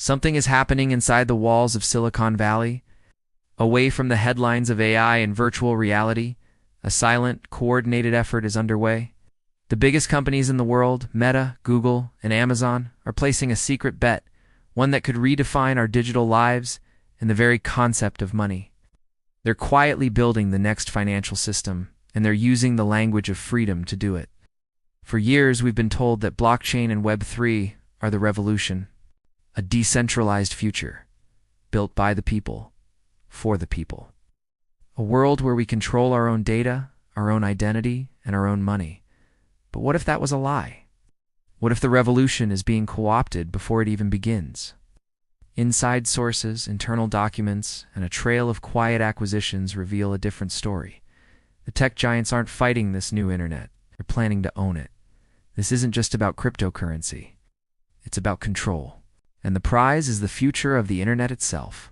Something is happening inside the walls of Silicon Valley. Away from the headlines of AI and virtual reality, a silent, coordinated effort is underway. The biggest companies in the world, Meta, Google, and Amazon, are placing a secret bet, one that could redefine our digital lives and the very concept of money. They're quietly building the next financial system, and they're using the language of freedom to do it. For years, we've been told that blockchain and Web3 are the revolution, a decentralized future, built by the people, for the people. A world where we control our own data, our own identity, and our own money. But what if that was a lie? What if the revolution is being co-opted before it even begins? Inside sources, internal documents, and a trail of quiet acquisitions reveal a different story. The tech giants aren't fighting this new internet. They're planning to own it. This isn't just about cryptocurrency. It's about control. And the prize is the future of the internet itself.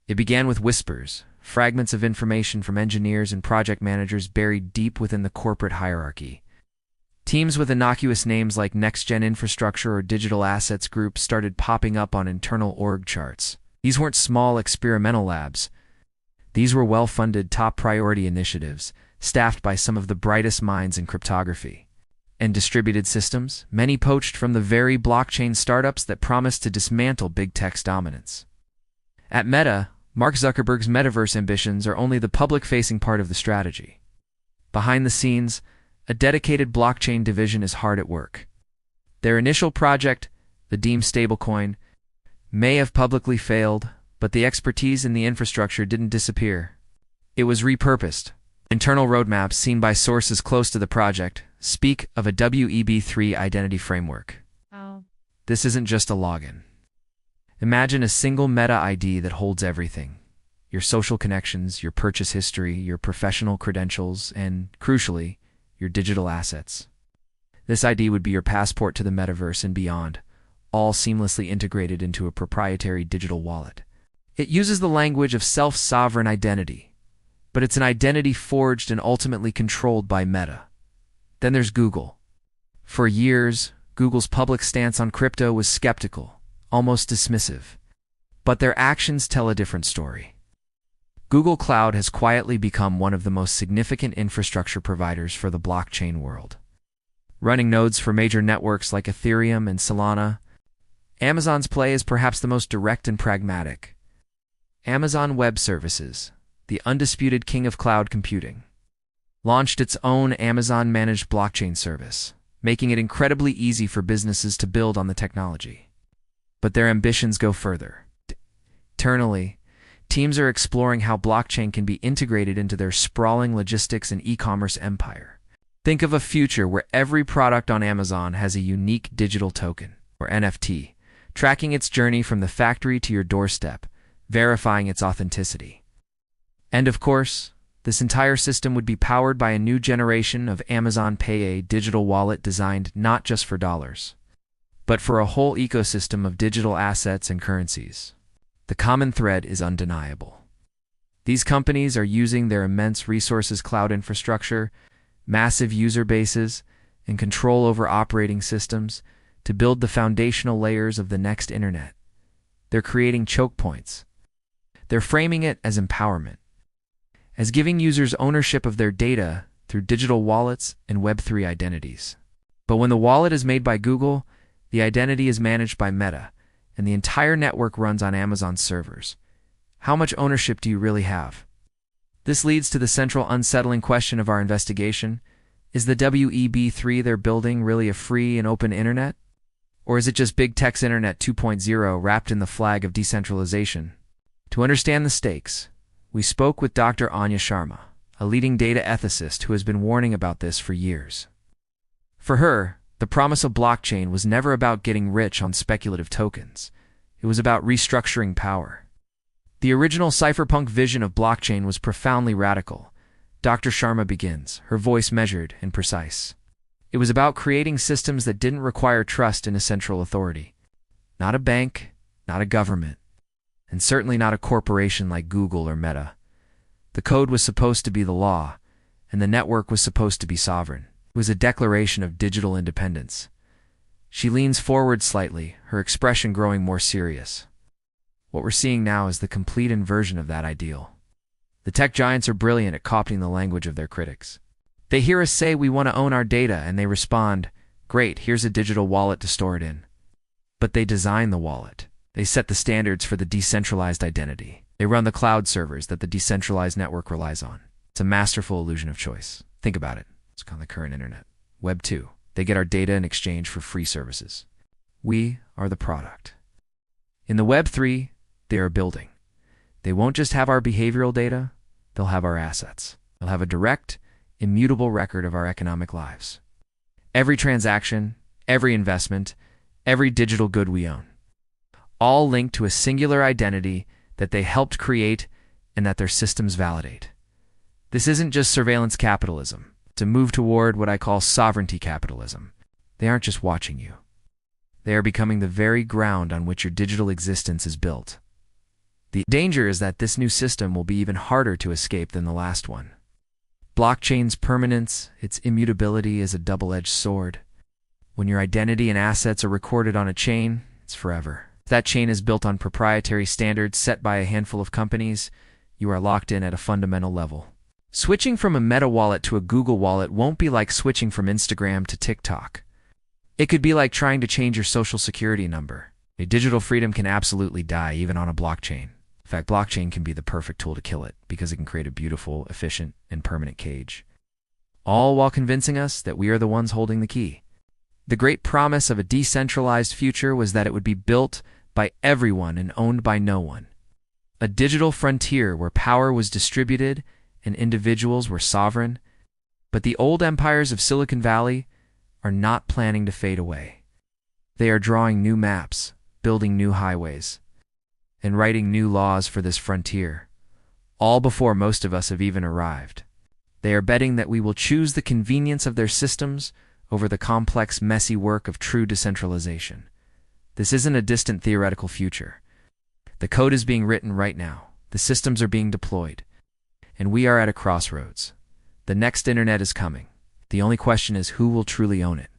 It began with whispers, fragments of information from engineers and project managers buried deep within the corporate hierarchy. Teams with innocuous names like Next-Gen Infrastructure or Digital Assets Group started popping up on internal org charts. These weren't small experimental labs. These were well-funded, top-priority initiatives, staffed by some of the brightest minds in cryptography. And distributed systems, many poached from the very blockchain startups that promised to dismantle big tech's dominance. At Meta, Mark Zuckerberg's metaverse ambitions are only the public-facing part of the strategy. Behind the scenes, a dedicated blockchain division is hard at work. Their initial project, the Deem stablecoin, may have publicly failed, but the expertise in the infrastructure didn't disappear. It was repurposed. Internal roadmaps seen by sources close to the project speak of a Web3 identity framework. Oh. This isn't just a login. Imagine a single Meta ID that holds everything. Your social connections, your purchase history, your professional credentials, and, crucially, your digital assets. This ID would be your passport to the metaverse and beyond, all seamlessly integrated into a proprietary digital wallet. It uses the language of self-sovereign identity, but it's an identity forged and ultimately controlled by Meta. Then there's Google. For years, Google's public stance on crypto was skeptical, almost dismissive. But their actions tell a different story. Google Cloud has quietly become one of the most significant infrastructure providers for the blockchain world. Running nodes for major networks like Ethereum and Solana, Amazon's play is perhaps the most direct and pragmatic. Amazon Web Services, the undisputed king of cloud computing, launched its own Amazon-managed blockchain service, making it incredibly easy for businesses to build on the technology. But their ambitions go further. Internally, teams are exploring how blockchain can be integrated into their sprawling logistics and e-commerce empire. Think of a future where every product on Amazon has a unique digital token, or NFT, tracking its journey from the factory to your doorstep, verifying its authenticity. And of course, this entire system would be powered by a new generation of Amazon Pay, a digital wallet designed not just for dollars, but for a whole ecosystem of digital assets and currencies. The common thread is undeniable. These companies are using their immense resources, cloud infrastructure, massive user bases, and control over operating systems to build the foundational layers of the next internet. They're creating choke points. They're framing it as empowerment, as giving users ownership of their data through digital wallets and Web3 identities. But when the wallet is made by Google, the identity is managed by Meta, and the entire network runs on Amazon's servers. How much ownership do you really have? This leads to the central unsettling question of our investigation. Is the Web3 they're building really a free and open internet? Or is it just big tech's Internet 2.0 wrapped in the flag of decentralization? To understand the stakes, we spoke with Dr. Anya Sharma, a leading data ethicist who has been warning about this for years. For her, the promise of blockchain was never about getting rich on speculative tokens. It was about restructuring power. The original cypherpunk vision of blockchain was profoundly radical. Dr. Sharma begins, her voice measured and precise. It was about creating systems that didn't require trust in a central authority. Not a bank, not a government, and certainly not a corporation like Google or Meta. The code was supposed to be the law, and the network was supposed to be sovereign. It was a declaration of digital independence. She leans forward slightly, her expression growing more serious. What we're seeing now is the complete inversion of that ideal. The tech giants are brilliant at copying the language of their critics. They hear us say we want to own our data, and they respond, "Great, here's a digital wallet to store it in." But they design the wallet. They set the standards for the decentralized identity. They run the cloud servers that the decentralized network relies on. It's a masterful illusion of choice. Think about it. It's on the current internet. Web 2. They get our data in exchange for free services. We are the product. In the Web 3, they are building. They won't just have our behavioral data, they'll have our assets. They'll have a direct, immutable record of our economic lives. Every transaction, every investment, every digital good we own. All linked to a singular identity that they helped create and that their systems validate. This isn't just surveillance capitalism. It's a move toward what I call sovereignty capitalism. They aren't just watching you. They are becoming the very ground on which your digital existence is built. The danger is that this new system will be even harder to escape than the last one. Blockchain's permanence, its immutability, is a double-edged sword. When your identity and assets are recorded on a chain, it's forever. If that chain is built on proprietary standards set by a handful of companies, you are locked in at a fundamental level. Switching from a Meta wallet to a Google wallet won't be like switching from Instagram to TikTok. It could be like trying to change your social security number. A digital freedom can absolutely die even on a blockchain. In fact, blockchain can be the perfect tool to kill it because it can create a beautiful, efficient, and permanent cage. All while convincing us that we are the ones holding the key. The great promise of a decentralized future was that it would be built by everyone and owned by no one. A digital frontier where power was distributed and individuals were sovereign. But the old empires of Silicon Valley are not planning to fade away. They are drawing new maps, building new highways, and writing new laws for this frontier, all before most of us have even arrived. They are betting that we will choose the convenience of their systems over the complex, messy work of true decentralization. This isn't a distant theoretical future. The code is being written right now. The systems are being deployed. And we are at a crossroads. The next internet is coming. The only question is who will truly own it.